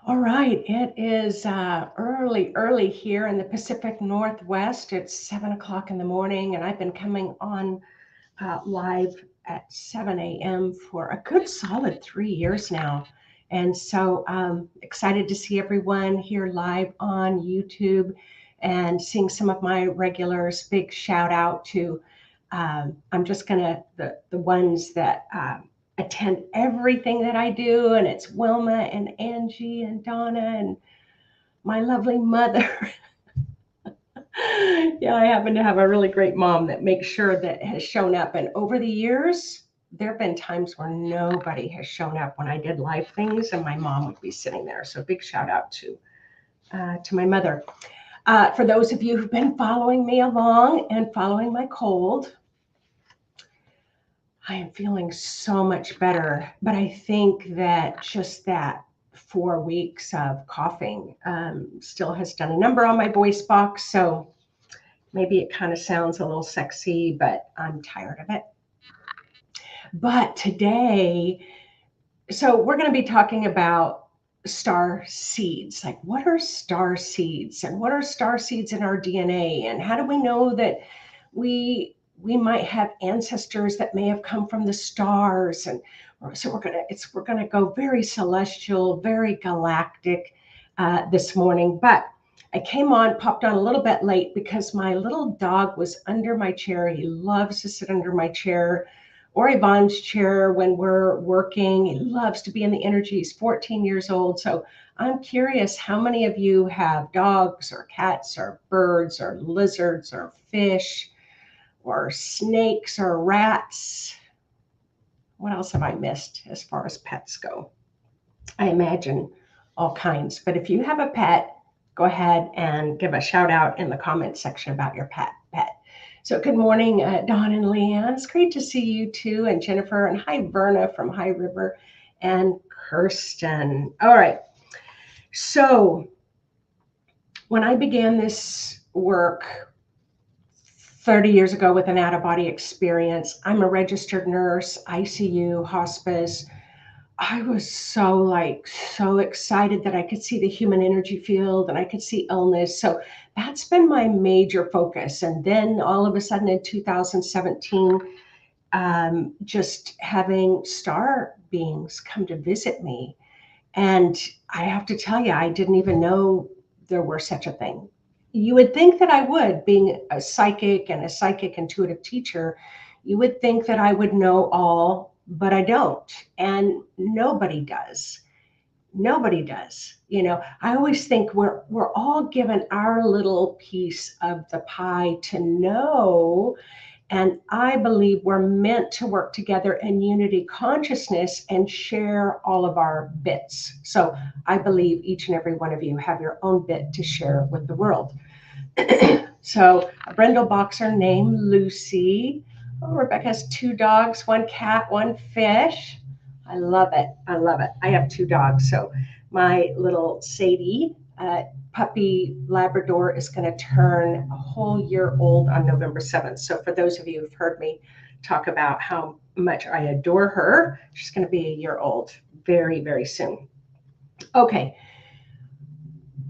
All right, it is early here in the Pacific Northwest. It's 7 o'clock in the morning, and I've been coming on live at 7 a.m. for a good solid 3 years now. And so excited to see everyone here live on YouTube and seeing some of my regulars. Big shout out to I'm just gonna the ones that attend everything that I do, and it's Wilma and Angie and Donna and my lovely mother. Yeah, I happen to have a really great mom that makes sure that has shown up. And over the years, there have been times where nobody has shown up when I did live things, and my mom would be sitting there. So big shout out to my mother. For those of you who've been following me along and following my cold, I am feeling so much better, but I think that just that 4 weeks of coughing still has done a number on my voice box. So maybe it kind of sounds a little sexy, but I'm tired of it. But today, so we're going to be talking about star seeds. Like, what are star seeds, and what are star seeds in our DNA, and how do we know that we might have ancestors that may have come from the stars? And so we're gonna go very celestial, very galactic this morning. But I popped on a little bit late because my little dog was under my chair. He loves to sit under my chair or Yvonne's chair when we're working. He loves to be in the energy. He's 14 years old. So I'm curious how many of you have dogs or cats or birds or lizards or fish or snakes or rats. What else have I missed as far as pets go? I imagine all kinds. But if you have a pet, go ahead and give a shout out in the comment section about your pet. So good morning, Dawn and Leanne. It's great to see you too, and Jennifer, and hi, Verna from High River, and Kirsten. All right. So when I began this work 30 years ago with an out-of-body experience, I'm a registered nurse, ICU, hospice. I was so excited that I could see the human energy field and I could see illness. So that's been my major focus. And then all of a sudden in 2017, just having star beings come to visit me. And I have to tell you, I didn't even know there were such a thing. You would think that I would, being a psychic and a psychic intuitive teacher, you would think that I would know all, but I don't. And nobody does. Nobody does. I always think we're all given our little piece of the pie to know. And I believe we're meant to work together in unity consciousness and share all of our bits. So I believe each and every one of you have your own bit to share with the world. So a brindle boxer named Lucy. Oh, Rebecca has 2 dogs, 1 cat, 1 fish. I love it. I love it. I have 2 dogs. So my little Sadie, puppy Labrador, is going to turn a whole year old on November 7th. So for those of you who've heard me talk about how much I adore her, she's going to be a year old very, very soon. Okay.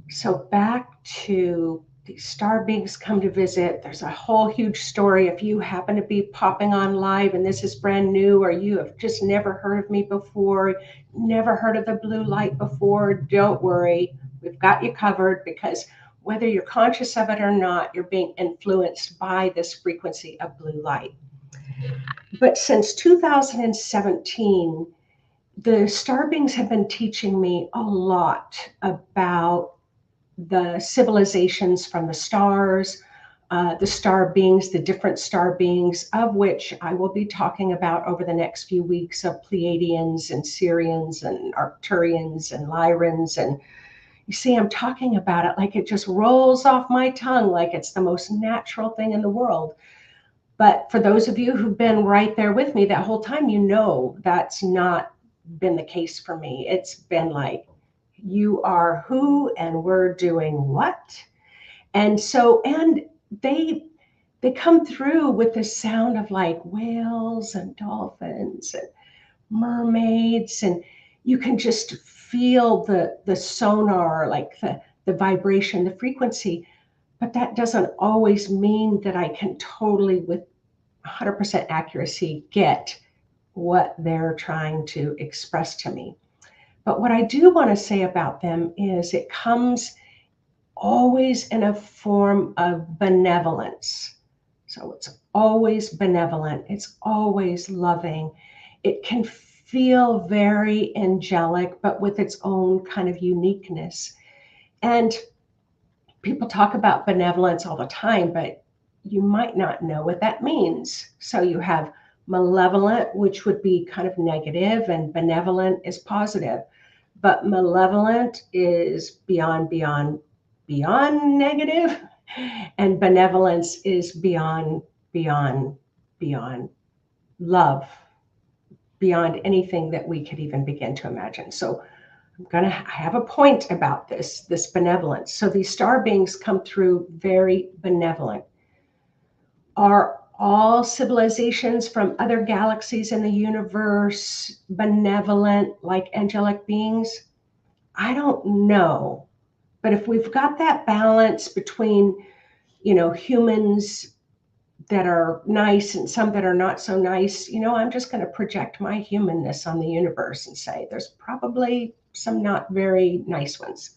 So back to these star beings come to visit. There's a whole huge story. If you happen to be popping on live and this is brand new, or you have just never heard of me before, never heard of the blue light before, don't worry. We've got you covered, because whether you're conscious of it or not, you're being influenced by this frequency of blue light. But since 2017, the star beings have been teaching me a lot about the civilizations from the stars, the star beings, the different star beings, of which I will be talking about over the next few weeks, of Pleiadians and Sirians and Arcturians and Lyrans. And you see, I'm talking about it like it just rolls off my tongue, like it's the most natural thing in the world. But for those of you who've been right there with me that whole time, you know that's not been the case for me. It's been like, you are who and we're doing what. And so, and they come through with the sound of like whales and dolphins and mermaids. And you can just feel the sonar, like the vibration, the frequency, but that doesn't always mean that I can totally, with 100% accuracy, get what they're trying to express to me. But what I do want to say about them is it comes always in a form of benevolence. So it's always benevolent, it's always loving. It can feel very angelic, but with its own kind of uniqueness. And people talk about benevolence all the time, but you might not know what that means. So you have malevolent, which would be kind of negative, and benevolent is positive. But malevolent is beyond negative, and benevolence is beyond love, beyond anything that we could even begin to imagine. So I have a point about this benevolence. So these star beings come through very benevolent. Are all civilizations from other galaxies in the universe benevolent, like angelic beings? I don't know. But if we've got that balance between, humans that are nice and some that are not so nice, I'm just going to project my humanness on the universe and say there's probably some not very nice ones.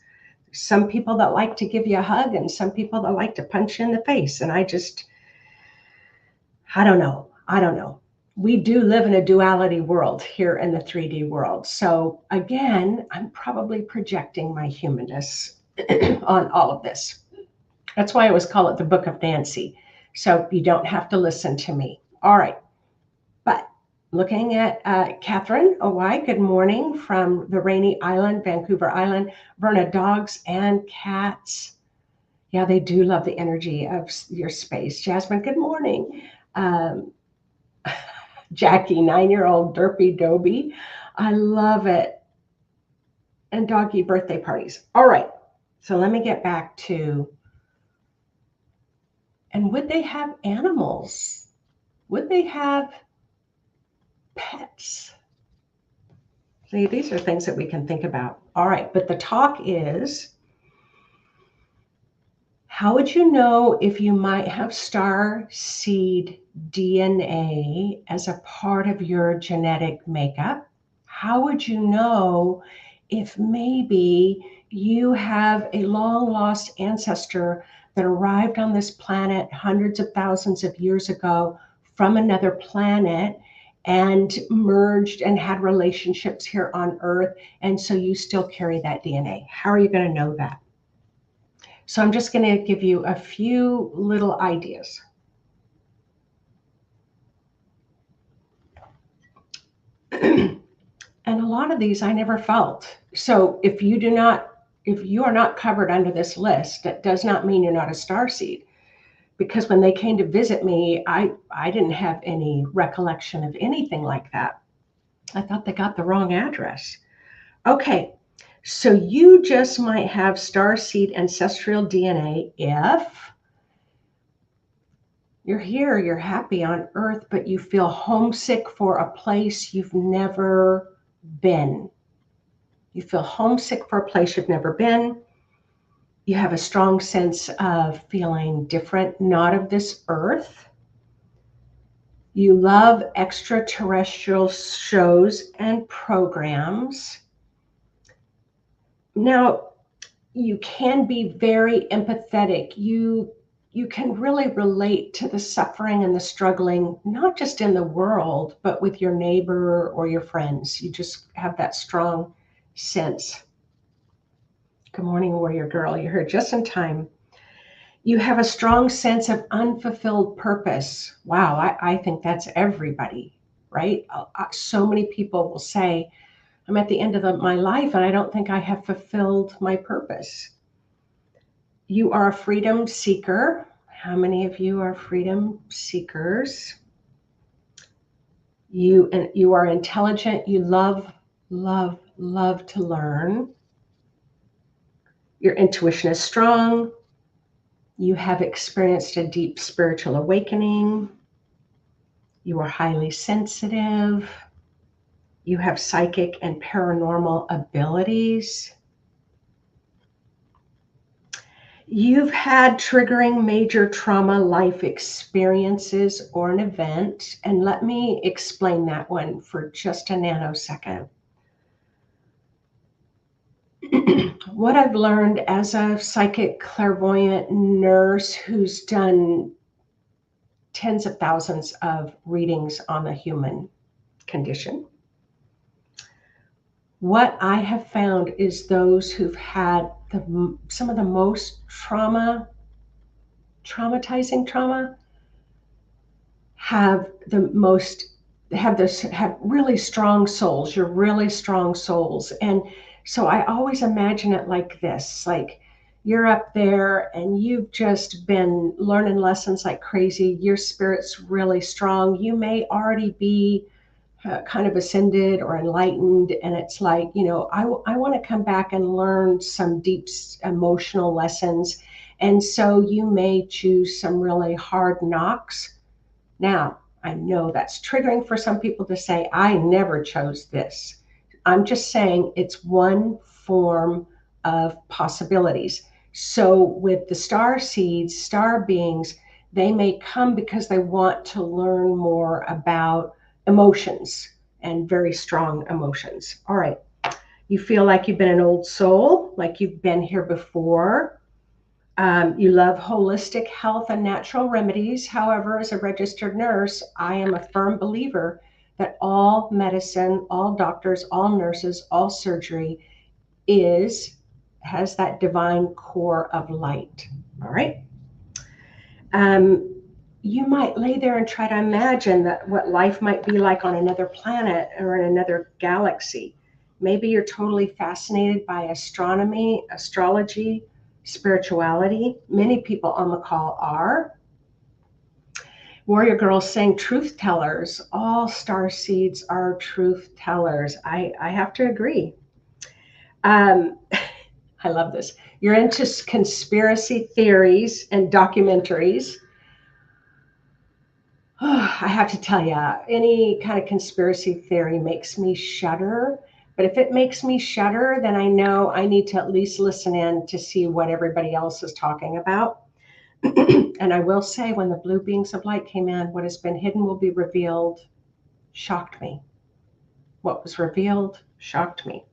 Some people that like to give you a hug and some people that like to punch you in the face. And I don't know. We do live in a duality world here in the 3D world. So again, I'm probably projecting my humanness on all of this. That's why I always call it the Book of Nancy. So you don't have to listen to me. All right. But looking at Catherine Owai, good morning from the Rainy Island, Vancouver Island. Verna, dogs and cats. Yeah, they do love the energy of your space. Jasmine, good morning. Jackie, 9-year-old derpy doby. I love it. And doggy birthday parties. All right. So let me get back to, and would they have animals? Would they have pets? See, these are things that we can think about. All right, but the talk is, how would you know if you might have star seed DNA as a part of your genetic makeup? How would you know if maybe you have a long lost ancestor that arrived on this planet hundreds of thousands of years ago from another planet and merged and had relationships here on Earth, and so you still carry that DNA? How are you going to know that? So I'm just going to give you a few little ideas. And a lot of these I never felt. So if you are not covered under this list, that does not mean you're not a starseed. Because when they came to visit me, I didn't have any recollection of anything like that. I thought they got the wrong address. Okay, so you just might have starseed ancestral DNA if you're here, you're happy on Earth, but you feel homesick for a place you've never been. You feel homesick for a place you've never been. You have a strong sense of feeling different, not of this Earth. You love extraterrestrial shows and programs. Now, you can be very empathetic. You can really relate to the suffering and the struggling, not just in the world, but with your neighbor or your friends. You just have that strong sense. Good morning, warrior girl. You're here just in time. You have a strong sense of unfulfilled purpose. Wow, I think that's everybody, right? So many people will say, I'm at the end of my life and I don't think I have fulfilled my purpose. You are a freedom seeker. How many of you are freedom seekers? You are intelligent. You love to learn. Your intuition is strong. You have experienced a deep spiritual awakening. You are highly sensitive. You have psychic and paranormal abilities. You've had triggering major trauma life experiences or an event. And let me explain that one for just a nanosecond. What I've learned as a psychic clairvoyant nurse who's done tens of thousands of readings on the human condition, what I have found is those who've had some of the most traumatizing trauma have have really strong souls. You're really strong souls. And so I always imagine it like this, like you're up there and you've just been learning lessons like crazy. Your spirit's really strong. You may already be kind of ascended or enlightened, and it's like, I want to come back and learn some deep emotional lessons. And so you may choose some really hard knocks. Now, I know that's triggering for some people to say, I never chose this. I'm just saying it's one form of possibilities. So with the star seeds, star beings, they may come because they want to learn more about emotions and very strong emotions. All right. You feel like you've been an old soul, like you've been here before. You love holistic health and natural remedies. However, as a registered nurse, I am a firm believer that all medicine, all doctors, all nurses, all surgery has that divine core of light. All right. You might lay there and try to imagine that what life might be like on another planet or in another galaxy. Maybe you're totally fascinated by astronomy, astrology, spirituality. Many people on the call are. Warrior Girls saying truth tellers. All star seeds are truth tellers. I have to agree. I love this. You're into conspiracy theories and documentaries. I have to tell you, any kind of conspiracy theory makes me shudder. But if it makes me shudder, then I know I need to at least listen in to see what everybody else is talking about. And I will say, when the blue beings of light came in, what has been hidden will be revealed. Shocked me. What was revealed shocked me.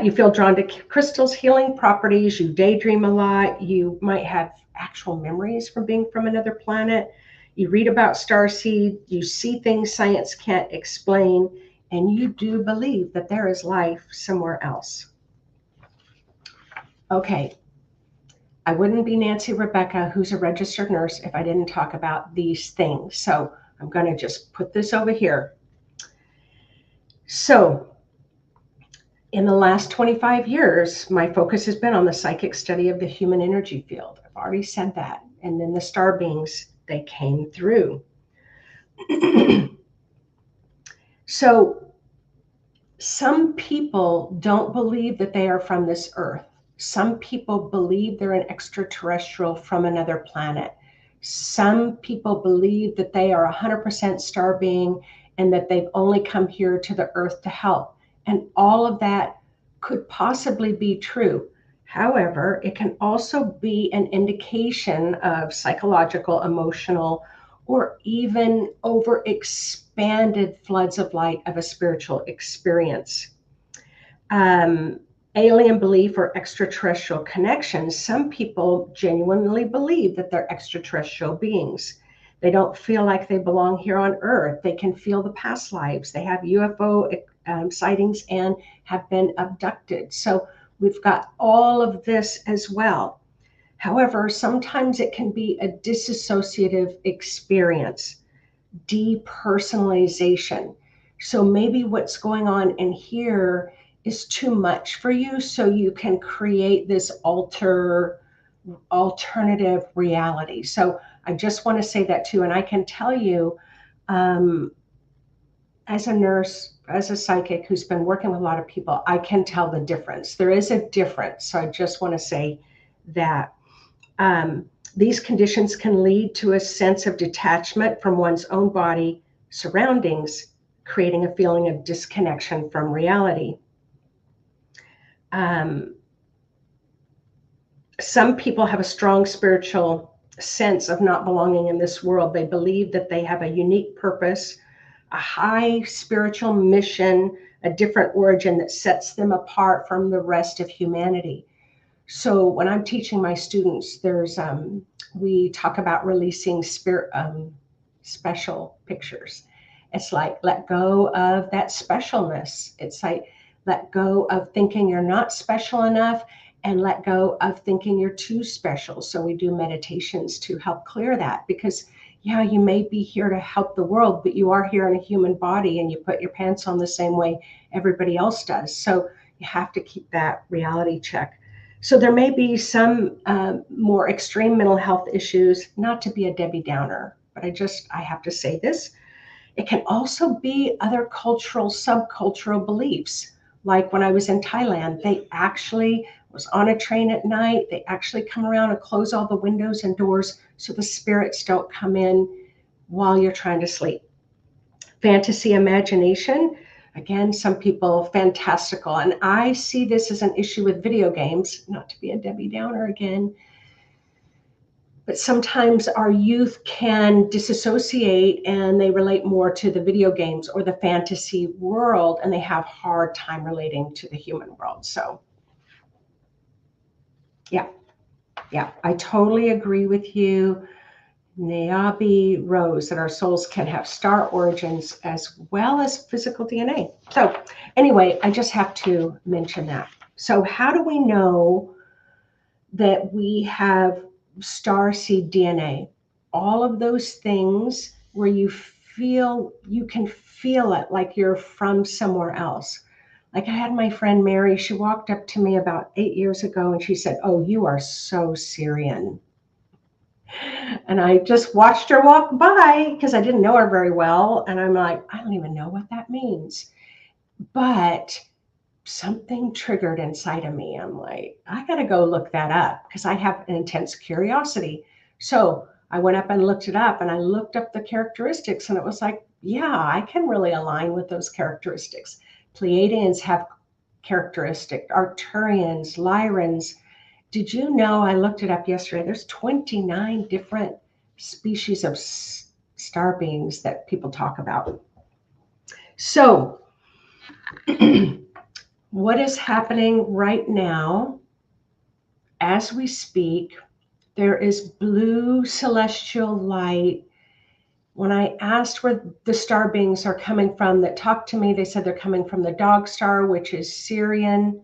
You feel drawn to crystals, healing properties. You daydream a lot. You might have actual memories from being from another planet. You read about starseed. You see things science can't explain. And you do believe that there is life somewhere else. Okay. I wouldn't be Nancy Rebecca, who's a registered nurse, if I didn't talk about these things. So I'm going to just put this over here. So in the last 25 years, my focus has been on the psychic study of the human energy field. I've already said that. And then the star beings, they came through. So some people don't believe that they are from this earth. Some people believe they're an extraterrestrial from another planet. Some people believe that they are 100% star being and that they've only come here to the earth to help. And all of that could possibly be true. However, it can also be an indication of psychological, emotional, or even over-expanded floods of light of a spiritual experience. Alien belief or extraterrestrial connections. Some people genuinely believe that they're extraterrestrial beings. They don't feel like they belong here on Earth. They can feel the past lives. They have UFO sightings and have been abducted. So we've got all of this as well. However, sometimes it can be a dissociative experience, depersonalization. So maybe what's going on in here is too much for you, so you can create this alternative reality. So I just want to say that too. And I can tell you, as a nurse, as a psychic who's been working with a lot of people, I can tell the difference. There is a difference. So I just want to say that these conditions can lead to a sense of detachment from one's own body, surroundings, creating a feeling of disconnection from reality. Some people have a strong spiritual sense of not belonging in this world. They believe that they have a unique purpose, a high spiritual mission, a different origin that sets them apart from the rest of humanity. So when I'm teaching my students, we talk about releasing special pictures. It's like, let go of that specialness. It's like, let go of thinking you're not special enough, and let go of thinking you're too special. So we do meditations to help clear that, because yeah, you may be here to help the world, but you are here in a human body and you put your pants on the same way everybody else does. So you have to keep that reality check. So there may be some more extreme mental health issues, not to be a Debbie Downer, but I have to say this. It can also be other cultural, subcultural beliefs. Like when I was in Thailand, they actually was on a train at night. They actually come around and close all the windows and doors so the spirits don't come in while you're trying to sleep. Fantasy imagination, again, some people fantastical. And I see this as an issue with video games, not to be a Debbie Downer again, but sometimes our youth can disassociate and they relate more to the video games or the fantasy world, and they have a hard time relating to the human world. So yeah, I totally agree with you. Nayabi Rose, that our souls can have star origins as well as physical DNA. So anyway, I just have to mention that. So how do we know that we have starseed DNA? All of those things where you can feel it like you're from somewhere else. Like I had my friend Mary, she walked up to me about 8 years ago and she said, "Oh, you are so Syrian." And I just watched her walk by because I didn't know her very well. And I'm like, I don't even know what that means. But something triggered inside of me. I'm like, I got to go look that up because I have an intense curiosity. So I went up and looked it up, and I looked up the characteristics, and it was like, yeah, I can really align with those characteristics. Pleiadians have characteristics, Arcturians, Lyrans. Did you know, I looked it up yesterday, there's 29 different species of star beings that people talk about. So what is happening right now as we speak, there is blue celestial light. When I asked where the star beings are coming from that talked to me, they said they're coming from the dog star, which is Syrian.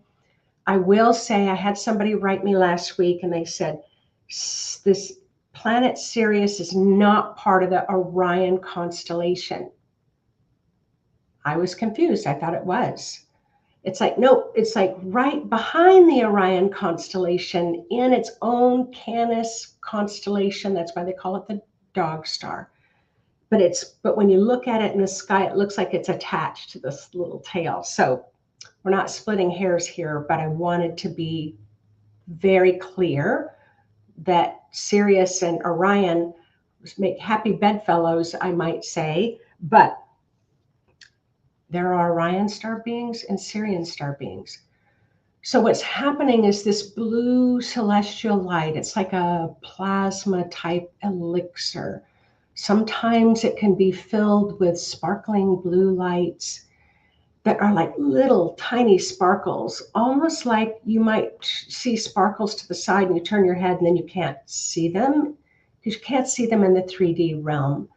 I will say I had somebody write me last week and they said this planet Sirius is not part of the Orion constellation. I was confused. I thought it was. It's like, nope, it's like right behind the Orion constellation in its own Canis constellation. That's why they call it the dog star. But when you look at it in the sky, it looks like it's attached to this little tail. So we're not splitting hairs here, but I wanted to be very clear that Sirius and Orion make happy bedfellows, I might say, but there are Orion star beings and Sirian star beings. So what's happening is this blue celestial light. It's like a plasma type elixir. Sometimes it can be filled with sparkling blue lights that are like little tiny sparkles, almost like you might see sparkles to the side and you turn your head and then you can't see them because you can't see them in the 3D realm.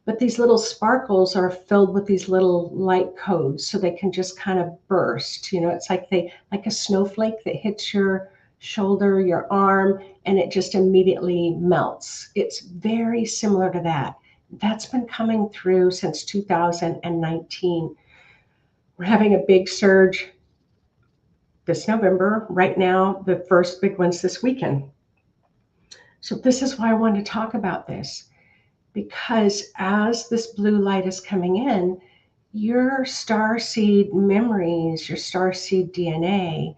But these little sparkles are filled with these little light codes so they can just kind of burst. You know, it's like a snowflake that hits your shoulder, your arm, and it just immediately melts. It's very similar to that. That's been coming through since 2019. We're having a big surge this November. Right now, the first big one's this weekend. So this is why I wanted to talk about this, because as this blue light is coming in, your starseed memories, your starseed DNA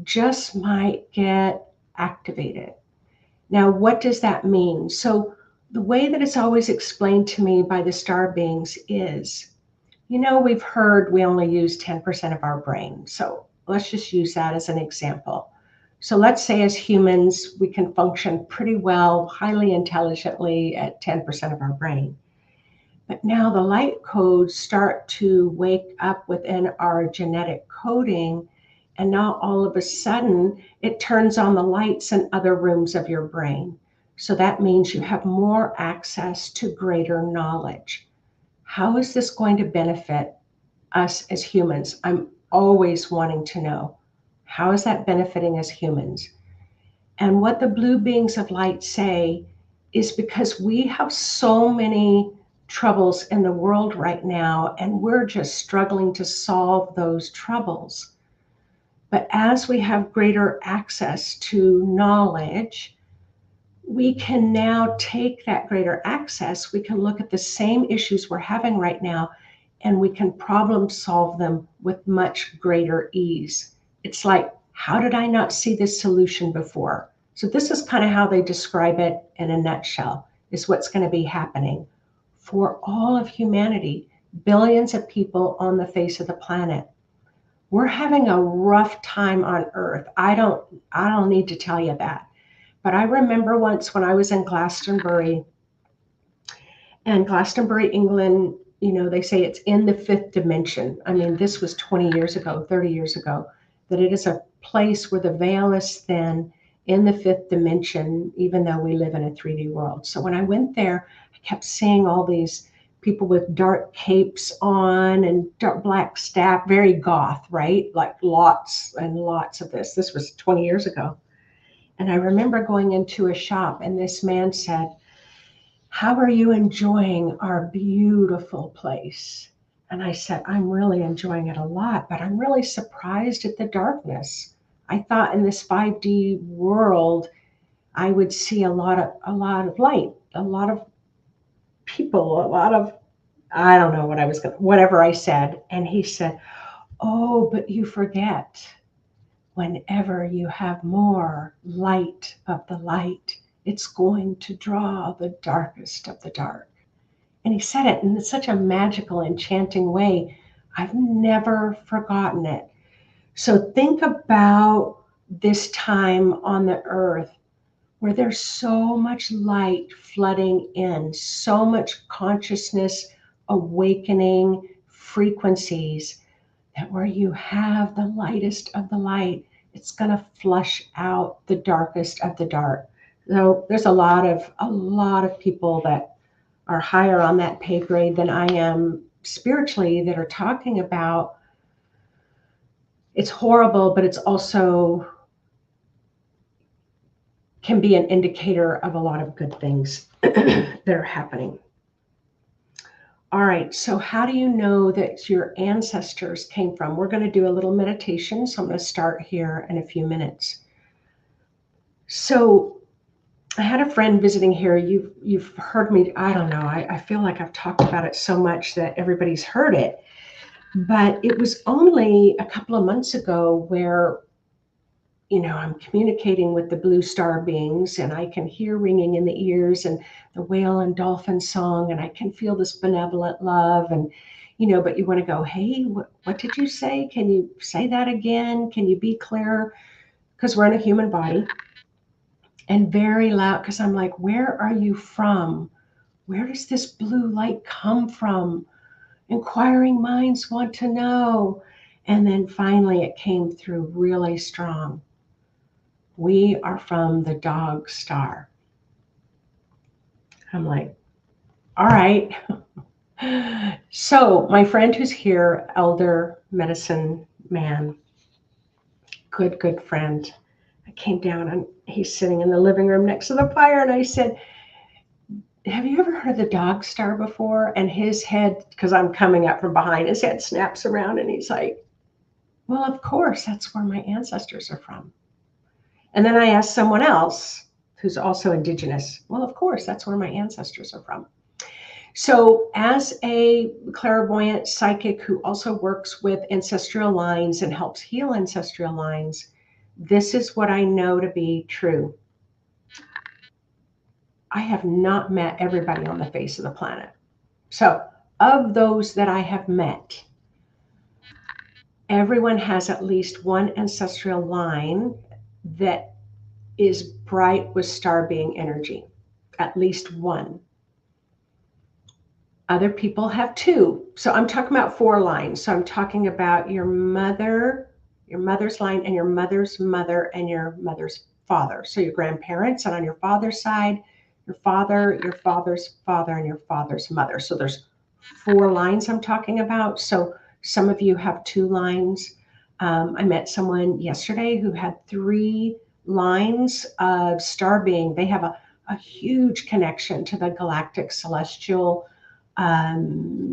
just might get activated. Now, what does that mean? So the way that it's always explained to me by the star beings is You know, we've heard we only use 10% of our brain. So let's just use that as an example. So let's say as humans, we can function pretty well, highly intelligently at 10% of our brain. But now the light codes start to wake up within our genetic coding. And now all of a sudden, it turns on the lights in other rooms of your brain. So that means you have more access to greater knowledge. How is this going to benefit us as humans? I'm always wanting to know. How is that benefiting us humans? And what the blue beings of light say is because we have so many troubles in the world right now, and we're just struggling to solve those troubles. But as we have greater access to knowledge, we can now take that greater access. We can look at the same issues we're having right now, and we can problem solve them with much greater ease. It's like, how did I not see this solution before? So this is kind of how they describe it in a nutshell, is what's going to be happening for all of humanity, billions of people on the face of the planet. We're having a rough time on Earth. I don't need to tell you that. But I remember once when I was in Glastonbury, England, you know, they say it's in the fifth dimension. I mean, this was 20 years ago, 30 years ago, that it is a place where the veil is thin in the fifth dimension, even though we live in a 3D world. So when I went there, I kept seeing all these people with dark capes on and dark black staff, very goth, right? Like lots and lots of this. This was 20 years ago. And I remember going into a shop and this man said, "How are you enjoying our beautiful place?" And I said, "I'm really enjoying it a lot, but I'm really surprised at the darkness. I thought in this 5D world, I would see a lot of light, a lot of people, a lot of, I don't know what I was going to, whatever I said." And he said, "Oh, but you forget. Whenever you have more light of the light, it's going to draw the darkest of the dark." And he said it in such a magical, enchanting way. I've never forgotten it. So think about this time on the earth where there's so much light flooding in, so much consciousness awakening frequencies, that where you have the lightest of the light, it's going to flush out the darkest of the dark. So there's a lot of people that are higher on that pay grade than I am spiritually that are talking about it's horrible, but it's also can be an indicator of a lot of good things that are happening. All right, so how do you know that your ancestors came from? We're going to do a little meditation, so I'm going to start here in a few minutes. So I had a friend visiting here. You've heard me, I don't know, I feel like I've talked about it so much that everybody's heard it. But it was only a couple of months ago where, you know, I'm communicating with the blue star beings and I can hear ringing in the ears and the whale and dolphin song, and I can feel this benevolent love. And, you know, but you want to go, hey, what did you say? Can you say that again? Can you be clearer? Because we're in a human body. And very loud, because I'm like, where are you from? Where does this blue light come from? Inquiring minds want to know. And then finally it came through really strong. We are from the dog star. I'm like, all right. So my friend who's here, elder medicine man, good friend, I came down and he's sitting in the living room next to the fire. And I said, have you ever heard of the dog star before? And his head, because I'm coming up from behind, his head snaps around and he's like, well, of course, that's where my ancestors are from. And then I asked someone else who's also indigenous, well, of course, that's where my ancestors are from. So as a clairvoyant psychic who also works with ancestral lines and helps heal ancestral lines, this is what I know to be true. I have not met everybody on the face of the planet. So of those that I have met, everyone has at least one ancestral line that is bright with star being energy, at least one. Other people have two. So I'm talking about four lines. So I'm talking about your mother, your mother's line, and your mother's mother, and your mother's father. So your grandparents, and on your father's side, your father, your father's father, and your father's mother. So there's four lines I'm talking about. So some of you have two lines. I met someone yesterday who had three lines of star being. They have a huge connection to the galactic celestial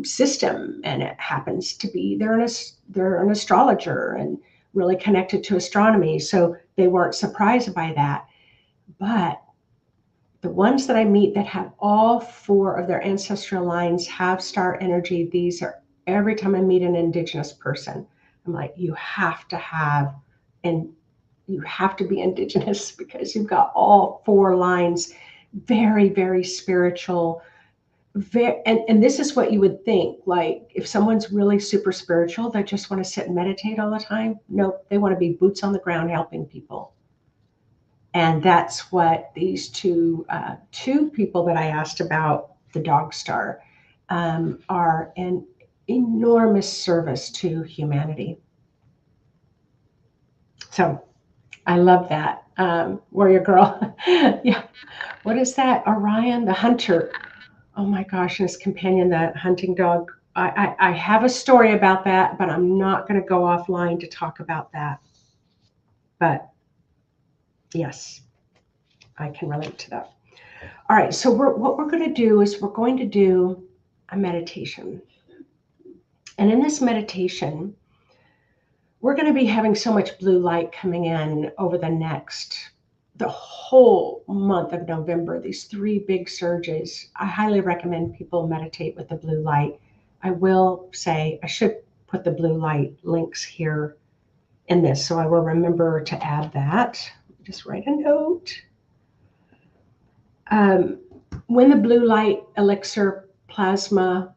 system, and it happens to be they're an astrologer and really connected to astronomy, so they weren't surprised by that. But the ones that I meet that have all four of their ancestral lines have star energy, these are, every time I meet an indigenous person, I'm like, you have to have, and you have to be indigenous because you've got all four lines, very, very spiritual. And this is what you would think, like if someone's really super spiritual, they just want to sit and meditate all the time. Nope, they want to be boots on the ground helping people. And that's what these two people that I asked about the dog star are an enormous service to humanity. So I love that. Warrior girl. Yeah. What is that? Orion, the hunter. Oh my gosh, and his companion, the hunting dog. I have a story about that, but I'm not going to go offline to talk about that. But yes, I can relate to that. All right, so what we're going to do is we're going to do a meditation. And in this meditation, we're going to be having so much blue light coming in over the whole month of November, these three big surges. I highly recommend people meditate with the blue light. I will say I should put the blue light links here in this, so I will remember to add that. Just write a note. When the blue light, elixir, plasma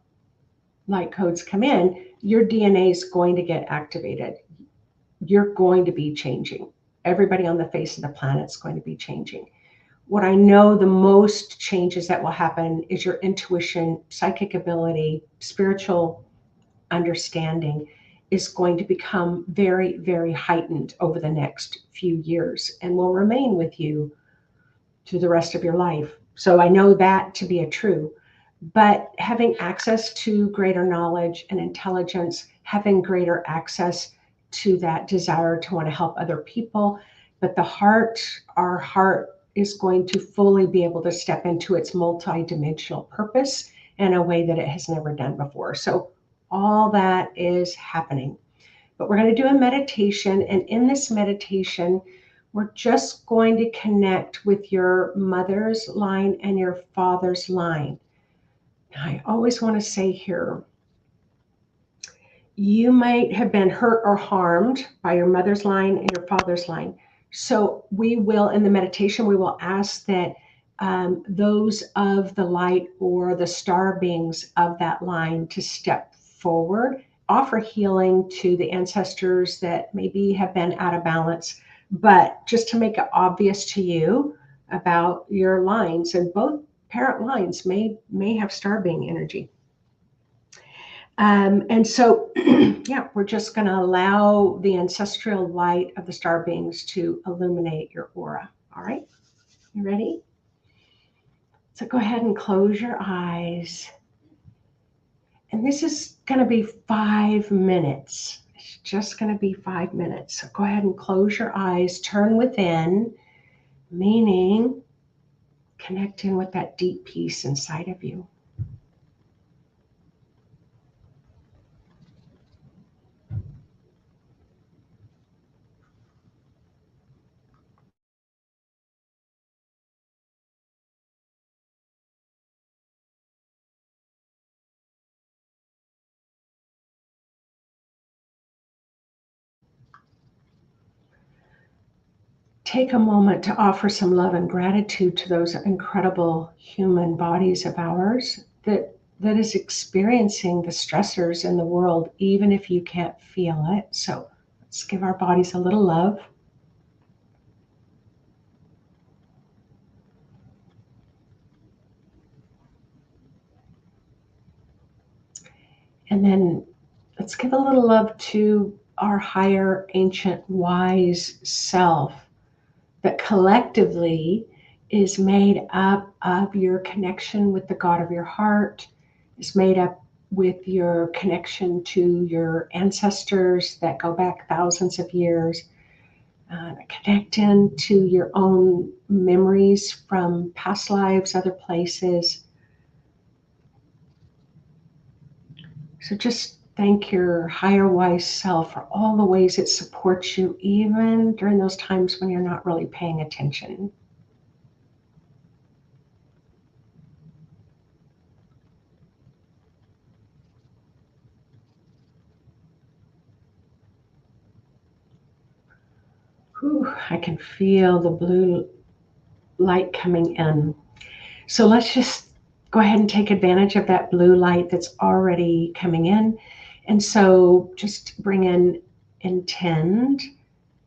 light codes come in, your DNA is going to get activated. You're going to be changing. Everybody on the face of the planet is going to be changing. What I know the most changes that will happen is your intuition, psychic ability, spiritual understanding is going to become very, very heightened over the next few years and will remain with you through the rest of your life. So I know that to be a true. But having access to greater knowledge and intelligence, having greater access to that desire to want to help other people, but our heart is going to fully be able to step into its multidimensional purpose in a way that it has never done before. So all that is happening. But we're going to do a meditation, and in this meditation, we're just going to connect with your mother's line and your father's line. I always want to say here, you might have been hurt or harmed by your mother's line and your father's line. So we will, in the meditation, we will ask that those of the light or the star beings of that line to step forward, offer healing to the ancestors that maybe have been out of balance, but just to make it obvious to you about your lines, and both parent lines may have star being energy. And so, yeah, we're just going to allow the ancestral light of the star beings to illuminate your aura. All right, you ready? So go ahead and close your eyes. And this is going to be 5 minutes. It's just going to be 5 minutes. So go ahead and close your eyes, turn within, meaning connecting with that deep peace inside of you. Take a moment to offer some love and gratitude to those incredible human bodies of ours that that is experiencing the stressors in the world, even if you can't feel it. So let's give our bodies a little love. And then let's give a little love to our higher, ancient, wise self that collectively is made up of your connection with the God of your heart, is made up with your connection to your ancestors that go back thousands of years, connecting to your own memories from past lives, other places. So just thank your higher wise self for all the ways it supports you, even during those times when you're not really paying attention. Whew, I can feel the blue light coming in. So let's just go ahead and take advantage of that blue light that's already coming in. And so just bring in, intend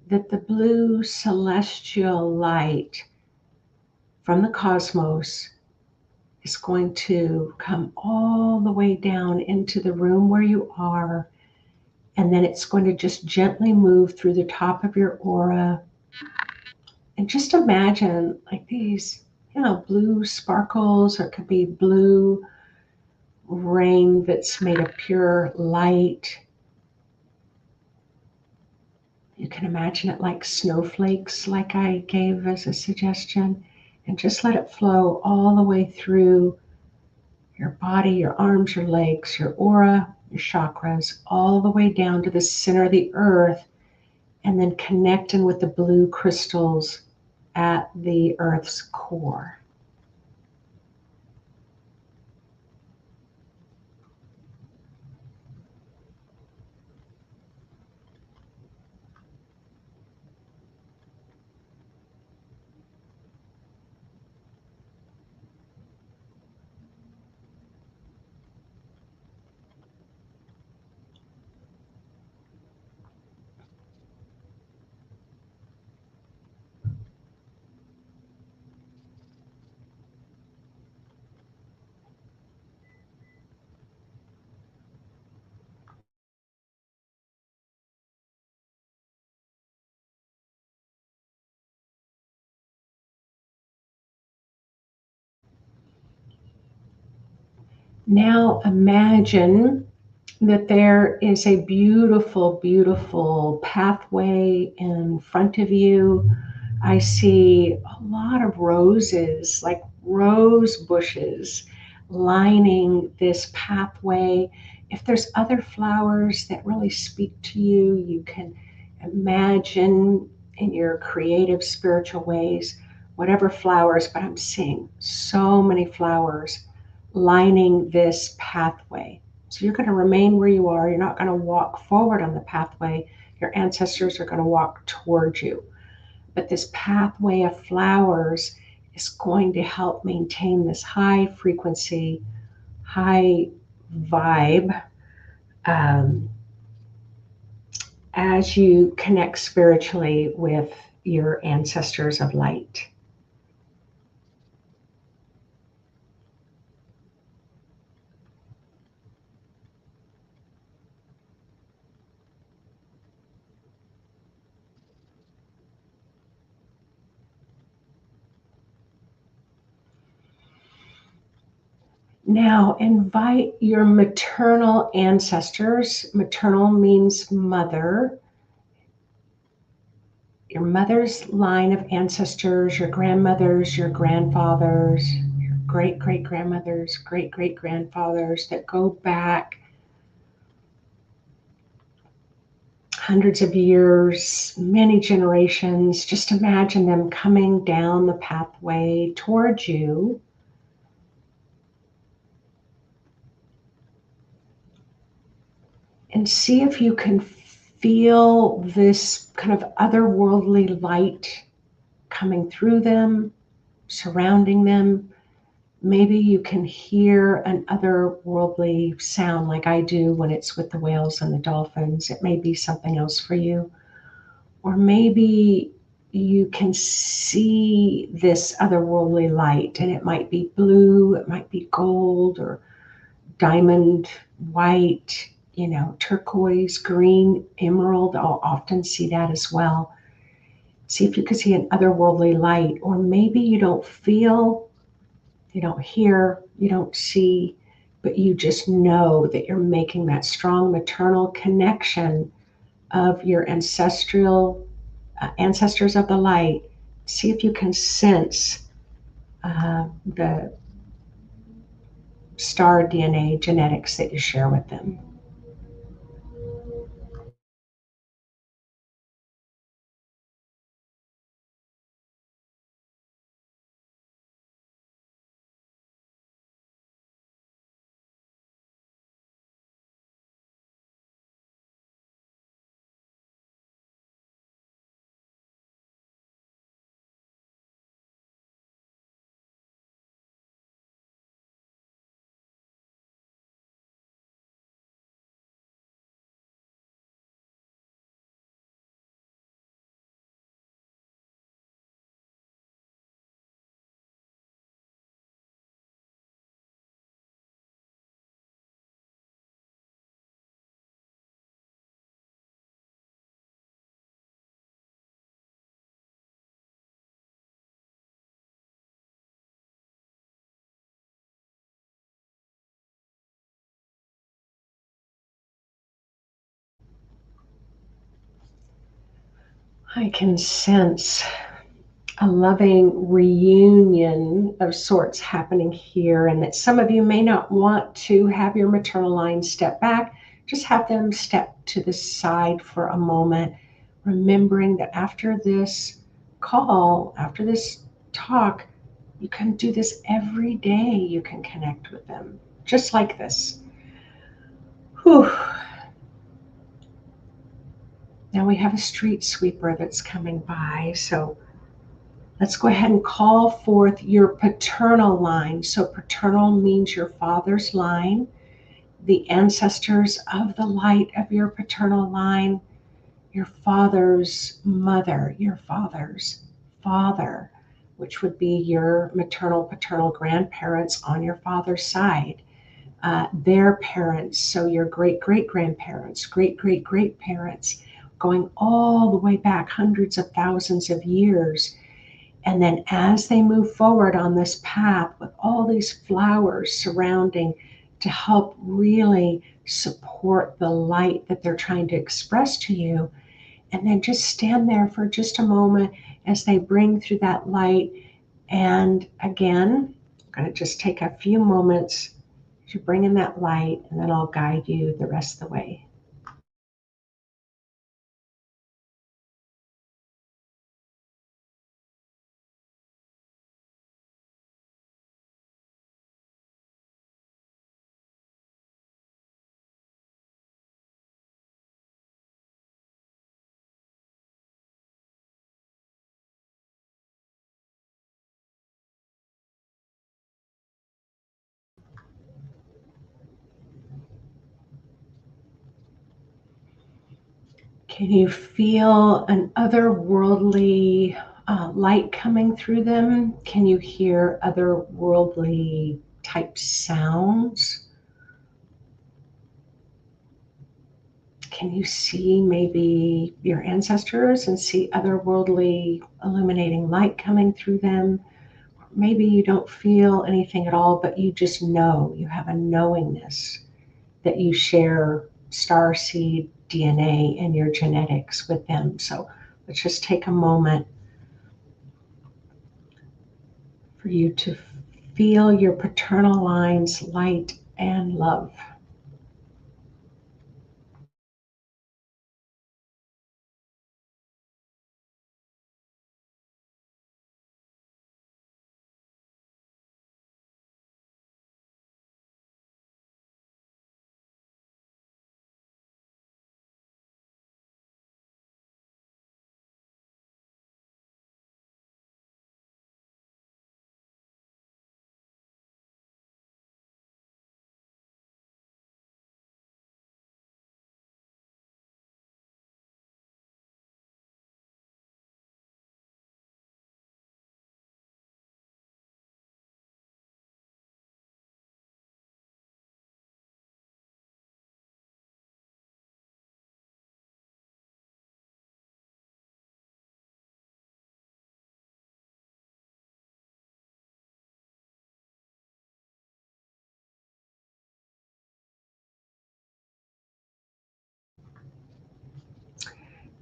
that the blue celestial light from the cosmos is going to come all the way down into the room where you are. And then it's going to just gently move through the top of your aura. And just imagine like these, blue sparkles, or it could be blue rain that's made of pure light. You can imagine it like snowflakes, like I gave as a suggestion, and just let it flow all the way through your body, your arms, your legs, your aura, your chakras, all the way down to the center of the earth, and then connecting with the blue crystals at the earth's core. Now imagine that there is a beautiful, beautiful pathway in front of you. I see a lot of roses, like rose bushes, lining this pathway. If there's other flowers that really speak to you, you can imagine in your creative, spiritual ways, whatever flowers, but I'm seeing so many flowers lining this pathway. So you're going to remain where you are. You're not going to walk forward on the pathway. Your ancestors are going to walk towards you. But this pathway of flowers is going to help maintain this high frequency, high vibe as you connect spiritually with your ancestors of light. Now invite your maternal ancestors. Maternal means mother. Your mother's line of ancestors, your grandmothers, your grandfathers, your great-great-grandmothers, great-great-grandfathers that go back hundreds of years, many generations. Just imagine them coming down the pathway towards you. And see if you can feel this kind of otherworldly light coming through them, surrounding them, Maybe you can hear an otherworldly sound like I do when it's with the whales and the dolphins. It may be something else for you. Or maybe you can see this otherworldly light, and it might be blue, it might be gold, or diamond white, turquoise, green, emerald. I'll often see that as well. See if you can see an otherworldly light, or maybe you don't feel, you don't hear, you don't see, but you just know that you're making that strong maternal connection of your ancestors of the light. See if you can sense the star DNA genetics that you share with them. I can sense a loving reunion of sorts happening here, and that some of you may not want to have your maternal line step back. Just have them step to the side for a moment, remembering that after this call, after this talk, you can do this every day. You can connect with them just like this. Whew. Now we have a street sweeper that's coming by, so let's go ahead and call forth your paternal line. So paternal means your father's line, the ancestors of the light of your paternal line, your father's mother, your father's father, which would be your maternal, paternal grandparents on your father's side, their parents, so your great-great-grandparents, great-great-great-parents, going all the way back hundreds of thousands of years. And then as they move forward on this path with all these flowers surrounding to help really support the light that they're trying to express to you, and then just stand there for just a moment as they bring through that light. And again, I'm going to just take a few moments to bring in that light, and then I'll guide you the rest of the way. Can you feel an otherworldly light coming through them? Can you hear otherworldly type sounds? Can you see maybe your ancestors and see otherworldly illuminating light coming through them? Maybe you don't feel anything at all, but you just know, you have a knowingness that you share star seed DNA and your genetics with them. So let's just take a moment for you to feel your paternal line's light and love.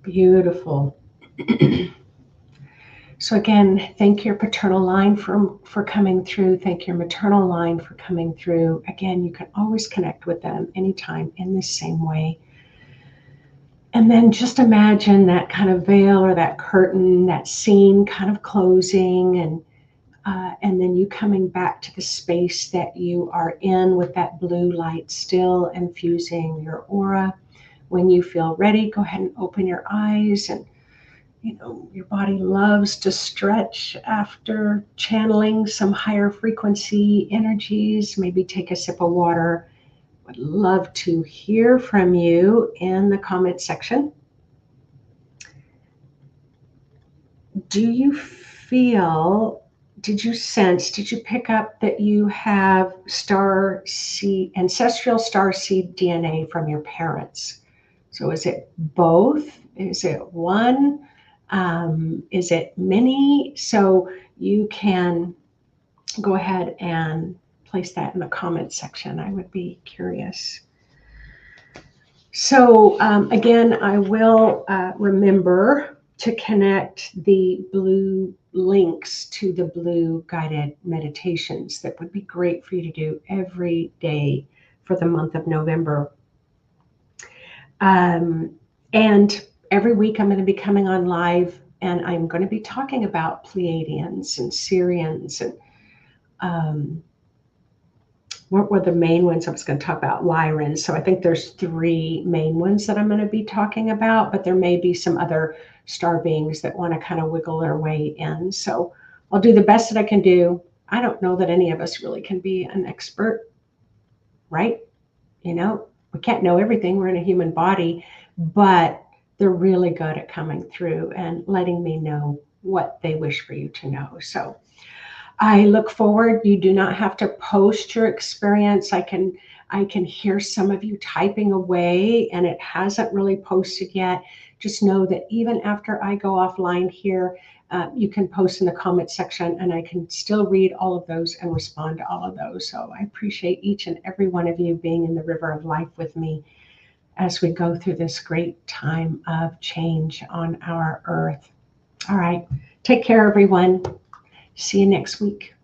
Beautiful. So again, thank your paternal line for coming through. Thank your maternal line for coming through. Again, you can always connect with them anytime in the same way. And then just imagine that kind of veil or that curtain, that scene kind of closing, and then you coming back to the space that you are in with that blue light still infusing your aura. When you feel ready, go ahead and open your eyes. And your body loves to stretch after channeling some higher frequency energies. Maybe take a sip of water. Would love to hear from you in the comment section. Did you sense, did you pick up that you have ancestral star seed DNA from your parents? So is it both? Is it one? Is it many? So you can go ahead and place that in the comment section. I would be curious. So again, I will remember to connect the blue links to the blue guided meditations. That would be great for you to do every day for the month of November. And every week I'm going to be coming on live, and I'm going to be talking about Pleiadians and Syrians and what were the main ones? I was going to talk about Lyrans. So I think there's 3 main ones that I'm going to be talking about, but there may be some other star beings that want to kind of wiggle their way in. So I'll do the best that I can do. I don't know that any of us really can be an expert, right? We can't know everything. We're in a human body, but they're really good at coming through and letting me know what they wish for you to know. So I look forward. You do not have to post your experience. I can hear some of you typing away and it hasn't really posted yet. Just know that even after I go offline here, you can post in the comment section and I can still read all of those and respond to all of those. So I appreciate each and every one of you being in the river of life with me as we go through this great time of change on our earth. All right. Take care, everyone. See you next week.